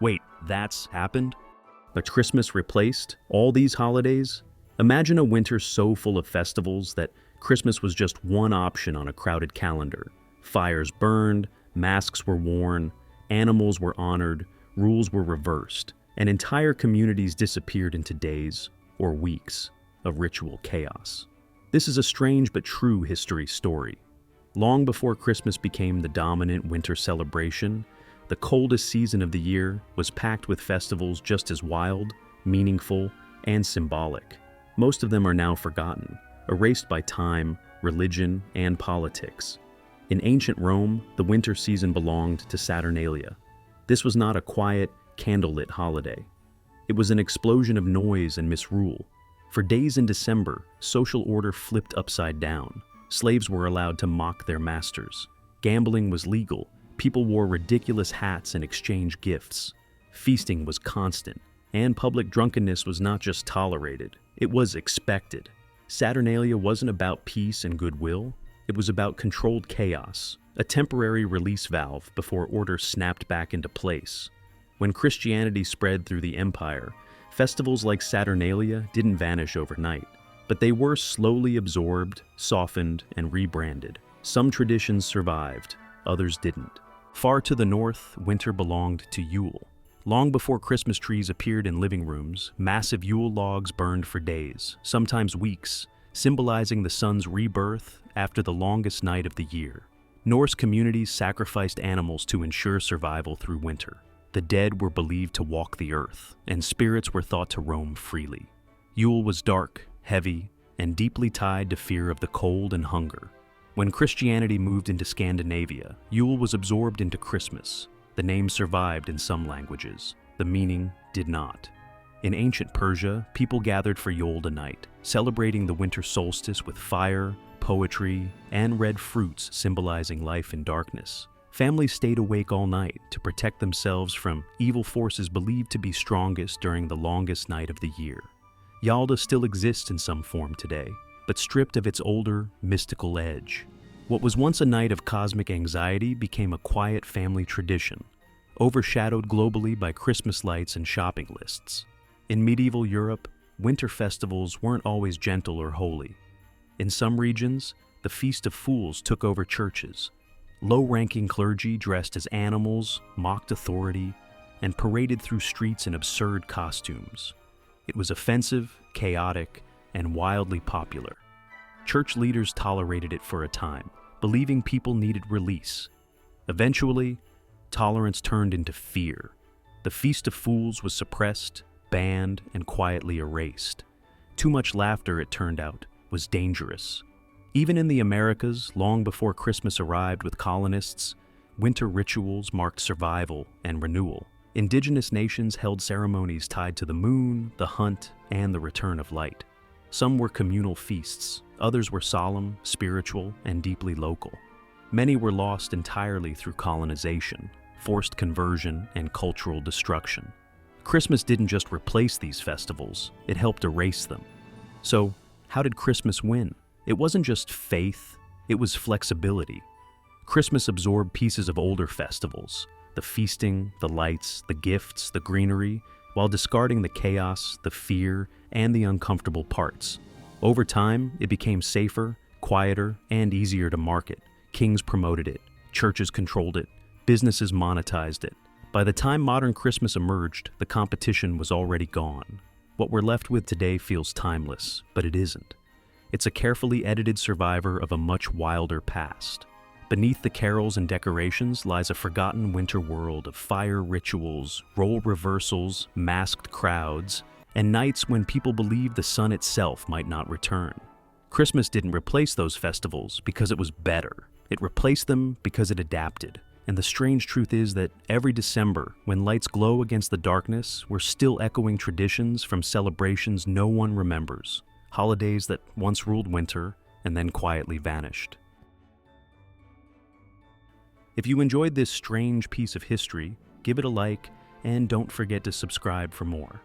Wait, that's happened? But Christmas replaced all these holidays? Imagine a winter so full of festivals that Christmas was just one option on a crowded calendar. Fires burned, masks were worn, animals were honored, rules were reversed, and entire communities disappeared into days or weeks of ritual chaos. This is a strange but true history story. Long before Christmas became the dominant winter celebration, the coldest season of the year was packed with festivals just as wild, meaningful, and symbolic. Most of them are now forgotten, erased by time, religion, and politics. In ancient Rome, the winter season belonged to Saturnalia. This was not a quiet, candlelit holiday. It was an explosion of noise and misrule. For days in December, social order flipped upside down. Slaves were allowed to mock their masters. Gambling was legal. People wore ridiculous hats and exchanged gifts. Feasting was constant, and public drunkenness was not just tolerated, it was expected. Saturnalia wasn't about peace and goodwill, it was about controlled chaos, a temporary release valve before order snapped back into place. When Christianity spread through the empire, festivals like Saturnalia didn't vanish overnight, but they were slowly absorbed, softened, and rebranded. Some traditions survived, others didn't. Far to the north, winter belonged to Yule. Long before Christmas trees appeared in living rooms, massive Yule logs burned for days, sometimes weeks, symbolizing the sun's rebirth after the longest night of the year. Norse communities sacrificed animals to ensure survival through winter. The dead were believed to walk the earth, and spirits were thought to roam freely. Yule was dark, heavy, and deeply tied to fear of the cold and hunger. When Christianity moved into Scandinavia, Yule was absorbed into Christmas. The name survived in some languages. The meaning did not. In ancient Persia, people gathered for Yalda Night, celebrating the winter solstice with fire, poetry, and red fruits symbolizing life in darkness. Families stayed awake all night to protect themselves from evil forces believed to be strongest during the longest night of the year. Yalda still exists in some form today, but stripped of its older, mystical edge. What was once a night of cosmic anxiety became a quiet family tradition, overshadowed globally by Christmas lights and shopping lists. In medieval Europe, winter festivals weren't always gentle or holy. In some regions, the Feast of Fools took over churches. Low-ranking clergy dressed as animals, mocked authority, and paraded through streets in absurd costumes. It was offensive, chaotic, and wildly popular. Church leaders tolerated it for a time, believing people needed release. Eventually, tolerance turned into fear. The Feast of Fools was suppressed, banned, and quietly erased. Too much laughter, it turned out, was dangerous. Even in the Americas, long before Christmas arrived with colonists, winter rituals marked survival and renewal. Indigenous nations held ceremonies tied to the moon, the hunt, and the return of light. Some were communal feasts, others were solemn, spiritual, and deeply local. Many were lost entirely through colonization, forced conversion, and cultural destruction. Christmas didn't just replace these festivals, it helped erase them. So, how did Christmas win? It wasn't just faith, it was flexibility. Christmas absorbed pieces of older festivals, the feasting, the lights, the gifts, the greenery, while discarding the chaos, the fear, and the uncomfortable parts. Over time, it became safer, quieter, and easier to market. Kings promoted it, churches controlled it, businesses monetized it. By the time modern Christmas emerged, the competition was already gone. What we're left with today feels timeless, but it isn't. It's a carefully edited survivor of a much wilder past. Beneath the carols and decorations lies a forgotten winter world of fire rituals, role reversals, masked crowds, and nights when people believed the sun itself might not return. Christmas didn't replace those festivals because it was better. It replaced them because it adapted. And the strange truth is that every December, when lights glow against the darkness, we're still echoing traditions from celebrations no one remembers. Holidays that once ruled winter and then quietly vanished. If you enjoyed this strange piece of history, give it a like and don't forget to subscribe for more.